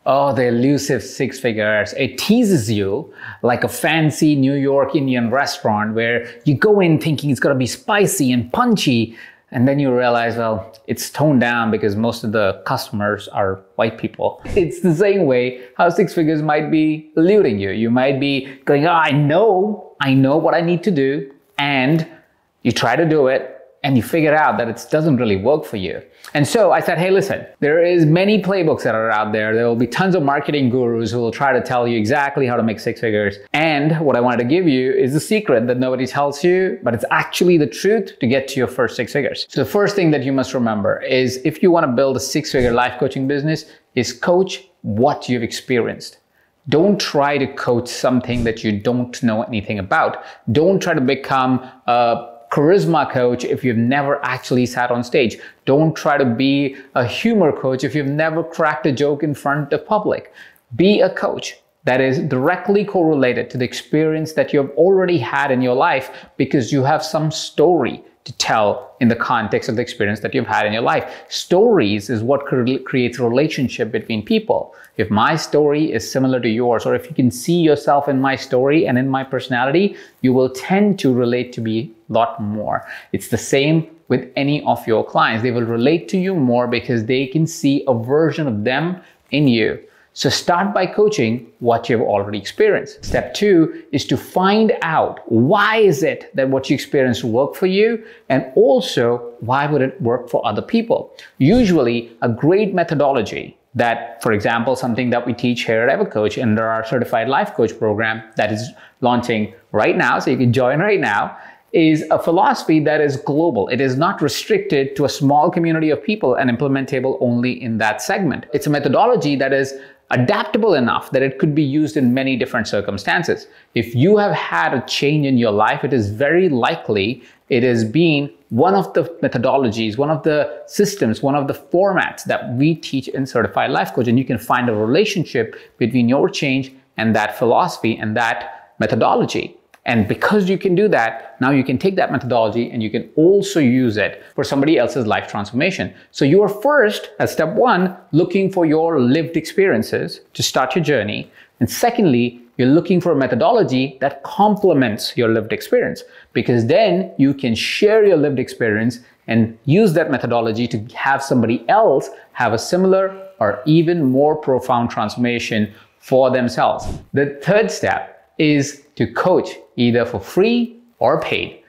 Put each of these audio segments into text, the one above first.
Oh, the elusive six figures. It teases you like a fancy New York Indian restaurant where you go in thinking it's going to be spicy and punchy, and then you realize, well, it's toned down because most of the customers are white people. It's the same way how six figures might be eluding you. You might be going, oh, I know what I need to do, and you try to do it, and you figure out that it doesn't really work for you. And so I said, hey, listen, there is many playbooks that are out there. There will be tons of marketing gurus who will try to tell you exactly how to make six figures. And what I wanted to give you is the secret that nobody tells you, but it's actually the truth to get to your first six figures. So the first thing that you must remember is if you want to build a six-figure life coaching business is coach what you've experienced. Don't try to coach something that you don't know anything about. Don't try to become a charisma coach if you've never actually sat on stage. Don't try to be a humor coach if you've never cracked a joke in front of public. Be a coach that is directly correlated to the experience that you've already had in your life because you have some story to tell in the context of the experience that you've had in your life. Stories is what creates a relationship between people. If my story is similar to yours, or if you can see yourself in my story and in my personality, you will tend to relate to me a lot more. It's the same with any of your clients. They will relate to you more because they can see a version of them in you. So start by coaching what you've already experienced. Step 2 is to find out why is it that what you experienced worked for you, and also why would it work for other people. Usually a great methodology that, for example, something that we teach here at EverCoach under our Certified Life Coach program that is launching right now, so you can join right now, is a philosophy that is global. It is not restricted to a small community of people and implementable only in that segment. It's a methodology that is adaptable enough that it could be used in many different circumstances. If you have had a change in your life, it is very likely it has been one of the methodologies, one of the systems, one of the formats that we teach in Certified Life Coach, and you can find a relationship between your change and that philosophy and that methodology. And because you can do that, now you can take that methodology and you can also use it for somebody else's life transformation. So you are first, as step 1, looking for your lived experiences to start your journey. And secondly, you're looking for a methodology that complements your lived experience, because then you can share your lived experience and use that methodology to have somebody else have a similar or even more profound transformation for themselves. The third step is to coach either for free or paid.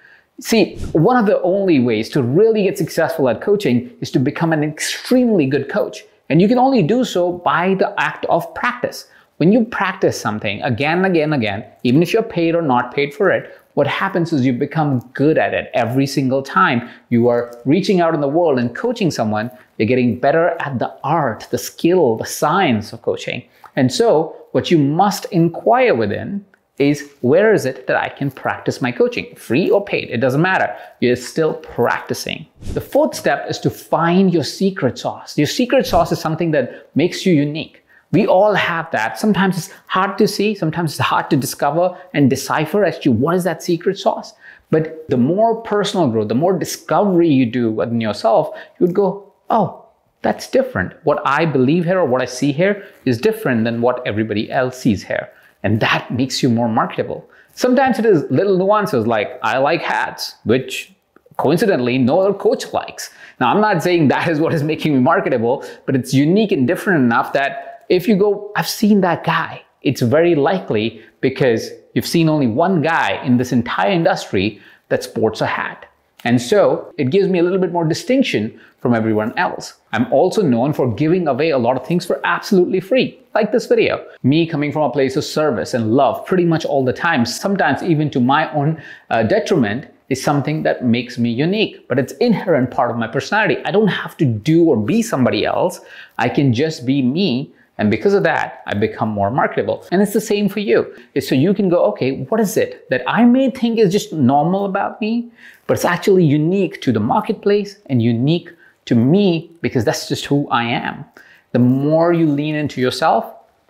See, one of the only ways to really get successful at coaching is to become an extremely good coach. And you can only do so by the act of practice. When you practice something again and again and again, even if you're paid or not paid for it, what happens is you become good at it every single time you are reaching out in the world and coaching someone. You're getting better at the art, the skill, the science of coaching. And so what you must inquire within is, where is it that I can practice my coaching? Free or paid, it doesn't matter. You're still practicing. The fourth step is to find your secret sauce. Your secret sauce is something that makes you unique. We all have that. Sometimes it's hard to see, sometimes it's hard to discover and decipher as to what is that secret sauce. But the more personal growth, the more discovery you do within yourself, you would go, oh, that's different. What I believe here or what I see here is different than what everybody else sees here. And that makes you more marketable. Sometimes it is little nuances like, I like hats, which coincidentally no other coach likes. Now, I'm not saying that is what is making me marketable, but it's unique and different enough that if you go, I've seen that guy, it's very likely because you've seen only one guy in this entire industry that sports a hat. And so it gives me a little bit more distinction from everyone else. I'm also known for giving away a lot of things for absolutely free, like this video. Me coming from a place of service and love pretty much all the time, sometimes even to my own detriment, is something that makes me unique, but it's inherent part of my personality. I don't have to do or be somebody else. I can just be me. And because of that, I become more marketable. And it's the same for you. So you can go, okay, what is it that I may think is just normal about me, but it's actually unique to the marketplace and unique to me because that's just who I am. The more you lean into yourself,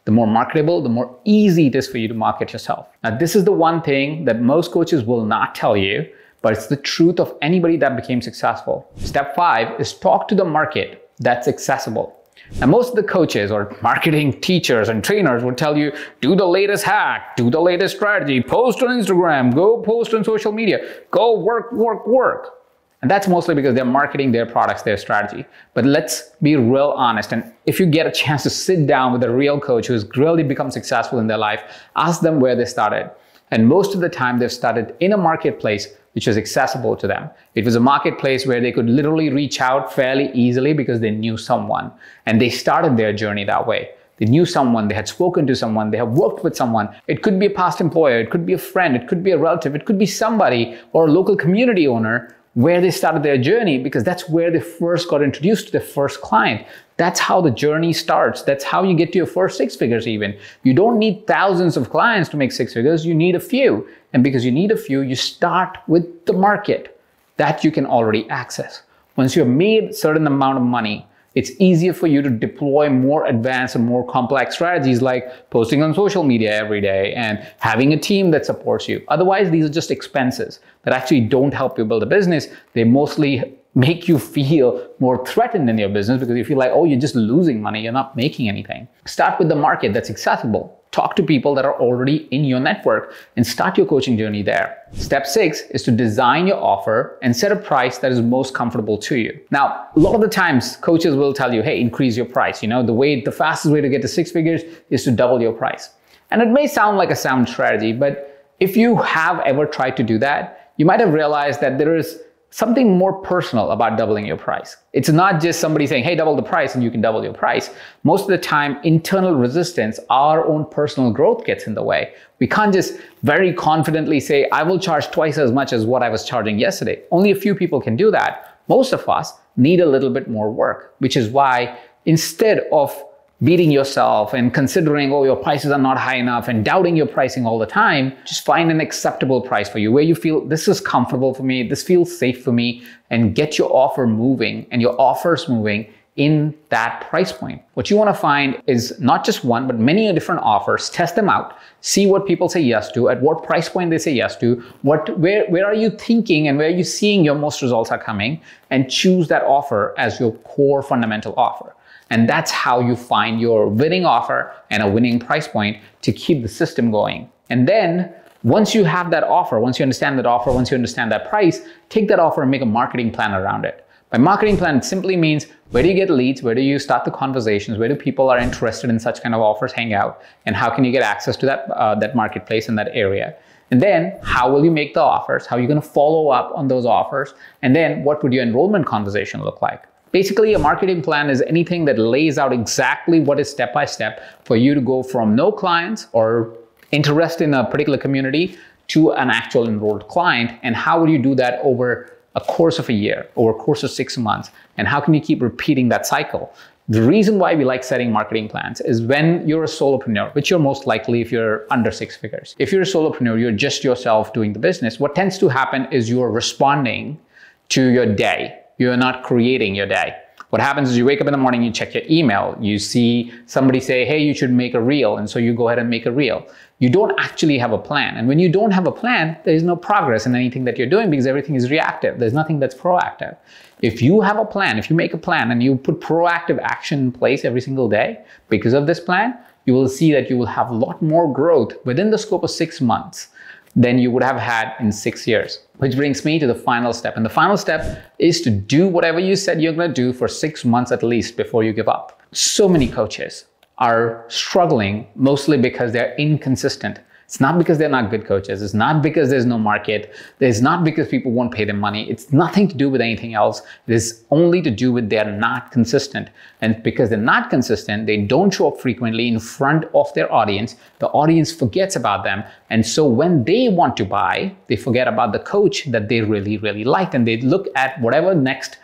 the more marketable, the more easy it is for you to market yourself. Now, this is the one thing that most coaches will not tell you, but it's the truth of anybody that became successful. Step 5 is talk to the market that's accessible. And most of the coaches or marketing teachers and trainers would tell you, do the latest hack, do the latest strategy, post on Instagram, go post on social media, go work, work, work. And that's mostly because they're marketing their products, their strategy. But let's be real honest. And if you get a chance to sit down with a real coach who's really become successful in their life, ask them where they started. And most of the time they've started in a marketplace which was accessible to them. It was a marketplace where they could literally reach out fairly easily because they knew someone. And they started their journey that way. They knew someone, they had spoken to someone, they have worked with someone. It could be a past employer, it could be a friend, it could be a relative, it could be somebody or a local community owner where they started their journey, because that's where they first got introduced to their first client. That's how the journey starts. That's how you get to your first six figures even. You don't need thousands of clients to make six figures, you need a few. And because you need a few, you start with the market that you can already access. Once you've made a certain amount of money, it's easier for you to deploy more advanced and more complex strategies like posting on social media every day and having a team that supports you. Otherwise, these are just expenses that actually don't help you build a business. They mostly make you feel more threatened in your business because you feel like, oh, you're just losing money, you're not making anything. Start with the market that's accessible. Talk to people that are already in your network and start your coaching journey there. Step 6 is to design your offer and set a price that is most comfortable to you. Now, a lot of the times coaches will tell you, hey, increase your price. You know, the fastest way to get to six figures is to double your price. And it may sound like a sound strategy, but if you have ever tried to do that, you might have realized that there is something more personal about doubling your price. It's not just somebody saying, hey, double the price and you can double your price. Most of the time, internal resistance, our own personal growth gets in the way. We can't just very confidently say, I will charge twice as much as what I was charging yesterday. Only a few people can do that. Most of us need a little bit more work, which is why instead of beating yourself and considering, oh, your prices are not high enough and doubting your pricing all the time, just find an acceptable price for you where you feel this is comfortable for me, this feels safe for me, and get your offer moving and your offers moving in that price point. What you want to find is not just one, but many different offers, test them out, see what people say yes to, at what price point they say yes to, where are you thinking and where are you seeing your most results are coming, and choose that offer as your core fundamental offer. And that's how you find your winning offer and a winning price point to keep the system going. And then once you have that offer, once you understand that offer, once you understand that price, take that offer and make a marketing plan around it. By marketing plan, it simply means where do you get leads, where do you start the conversations, where do people are interested in such kind of offers hang out, and how can you get access to that marketplace in that area. And then how will you make the offers, how are you going to follow up on those offers, and then what would your enrollment conversation look like. Basically, a marketing plan is anything that lays out exactly what is step by step for you to go from no clients or interest in a particular community to an actual enrolled client. And how would you do that over a course of a year, over a course of 6 months? And how can you keep repeating that cycle? The reason why we like setting marketing plans is when you're a solopreneur, which you're most likely if you're under six figures. If you're a solopreneur, you're just yourself doing the business. What tends to happen is you're responding to your day. You're not creating your day. What happens is you wake up in the morning, you check your email, you see somebody say, hey, you should make a reel. And so you go ahead and make a reel. You don't actually have a plan. And when you don't have a plan, there is no progress in anything that you're doing because everything is reactive. There's nothing that's proactive. If you have a plan, if you make a plan and you put proactive action in place every single day because of this plan, you will see that you will have a lot more growth within the scope of 6 months than you would have had in 6 years. Which brings me to the final step. And the final step is to do whatever you said you're going to do for 6 months at least before you give up. So many coaches are struggling mostly because they're inconsistent. It's not because they're not good coaches. It's not because there's no market. It's not because people won't pay them money. It's nothing to do with anything else. It is only to do with they're not consistent. And because they're not consistent, they don't show up frequently in front of their audience. The audience forgets about them. And so when they want to buy, they forget about the coach that they really, really liked. And they look at whatever next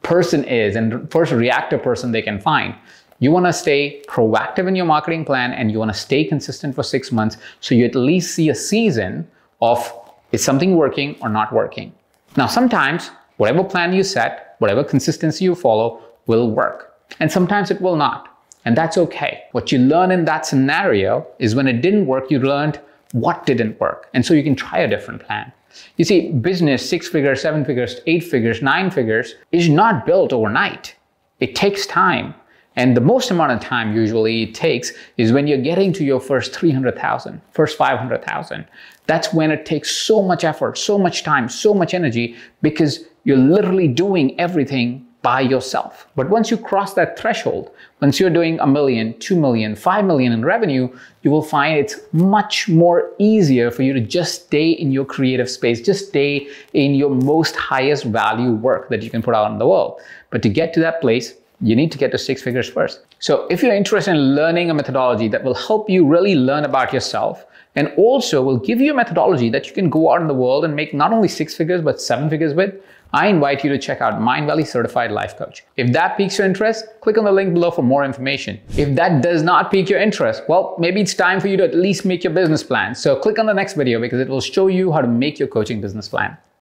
person is and first reactive person they can find. You want to stay proactive in your marketing plan and you want to stay consistent for 6 months so you at least see a season of is something working or not working. Now, sometimes whatever plan you set, whatever consistency you follow will work, and sometimes it will not. And that's okay. What you learn in that scenario is when it didn't work, you learned what didn't work. And so you can try a different plan. You see, business, 6 figures, 7 figures, 8 figures, 9 figures is not built overnight. It takes time. And the most amount of time usually it takes is when you're getting to your first 300,000, first 500,000. That's when it takes so much effort, so much time, so much energy, because you're literally doing everything by yourself. But once you cross that threshold, once you're doing 1 million, 2 million, 5 million in revenue, you will find it's much more easier for you to just stay in your creative space, just stay in your most highest value work that you can put out in the world. But to get to that place, you need to get to 6 figures first. So if you're interested in learning a methodology that will help you really learn about yourself, and also will give you a methodology that you can go out in the world and make not only 6 figures, but 7 figures with, I invite you to check out Mindvalley Certified Life Coach. If that piques your interest, click on the link below for more information. If that does not pique your interest, well, maybe it's time for you to at least make your business plan. So click on the next video because it will show you how to make your coaching business plan.